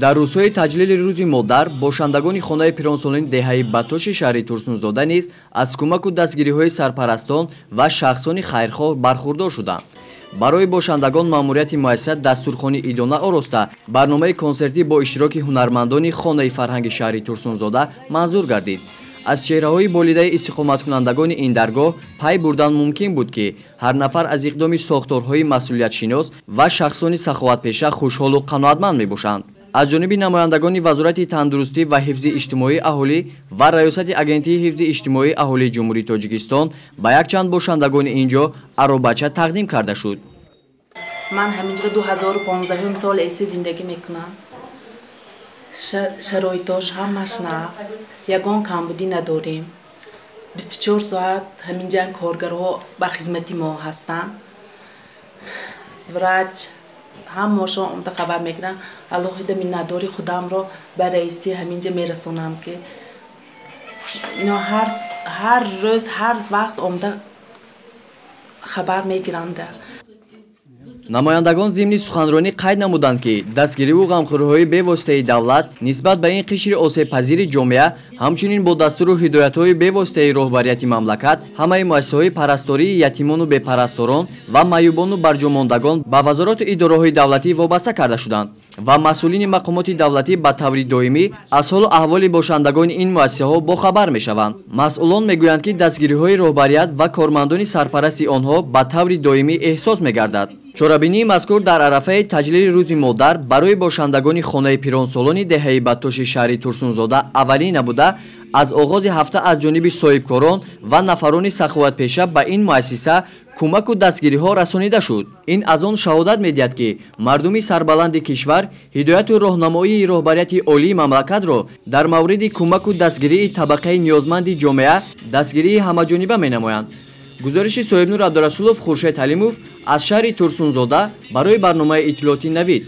дар рӯзҳои таҷлили рӯзи модар бошандагони хонаи пиронсолони деҳаи Батоши шаҳри Турсунзода низ аз кӯмаку дастгириҳои сарпарастон ва шахсони хайрхоҳ бархурдор шуданд. барои бошандагон маъмурияти муассисат дастурхони идона ороста барномаи консертӣ бо иштироки ҳунармандони хонаи фарҳанги шаҳри Турсунзода манзур гардид. аз чеҳраҳои болидаи истиқоматкунандагони ин даргоҳ пай бурдан мумкин буд ки ҳар нафар аз иқдоми сохторҳои масъулиятшинос ва шахсони саховатпеша хушҳолу қаноатманд мебошанд. аз ҷониби намояндагони вазорати тандурустӣ ва ҳифзи иҷтимоии аҳолӣ ва раёсати агентии ҳифзи иҷтимоии аҳолии ҷумҳурии Тоҷикистон ба якчанд бошандагони ин ҷо аробача тақдим карда шуд. ман ҳаминҷа 2015 сол эси зиндагӣ мекунам. шароитош ҳамаш нақс, ягон камбудӣ надорем. 24 соат ҳаминҷа коргарҳо ба хизмати мо ҳастанд. врач ҳамошон омда хабар мегирам. алоҳида миннатдори худамро ба раиси ҳаминҷа мерасонам ки ино ҳар рӯз ҳар вақт омда хабар мегиранд. намояндагон зимни суханронӣ қайд намуданд ки дастгириву ғамхӯриҳои бевоситаи давлат нисбат ба ин қишри осебпазири ҷомеа ҳамчунин бо дастуру ҳидоятҳои бевоситаи роҳбарияти мамлакат ҳамаи муассисаҳои парастории ятимону бепарасторон ва маъюбону барҷомондагон ба вазорату идораҳои давлатӣ вобаста карда шуданд ва масъулини мақомоти давлатӣ ба таври доимӣ аз ҳолу аҳволи бошандагони ин муассисаҳо бохабар мешаванд. масъулон мегӯянд ки дастгириҳои роҳбарият ва кормандони сарпарасти онҳо ба таври доимӣ эҳсос мегардад. чорабинии мазкур дар арафаи таҷлили рӯзи модар барои бошандагони хонаи пиронсолони деҳаи Батоши шаҳри Турсунзода аввалин набуда аз оғози ҳафта аз ҷониби соҳибкорон ва нафарони саховатпеша ба ин муассиса кӯмаку дастгириҳо расонида шуд. ин аз он шаҳодат медиҳад ки мардуми сарбаланди кишвар ҳидояту роҳнамоии роҳбарияти олии мамлакатро дар мавриди кӯмаку дастгирии табақаи ниёзманди ҷомеа дастгирии ҳамаҷониба менамоянд. гузориши соҳибнур Абдурасулов, Хуршед Алимов аз шаҳри Турсунзода барои барномаи иттилоъоти Навид.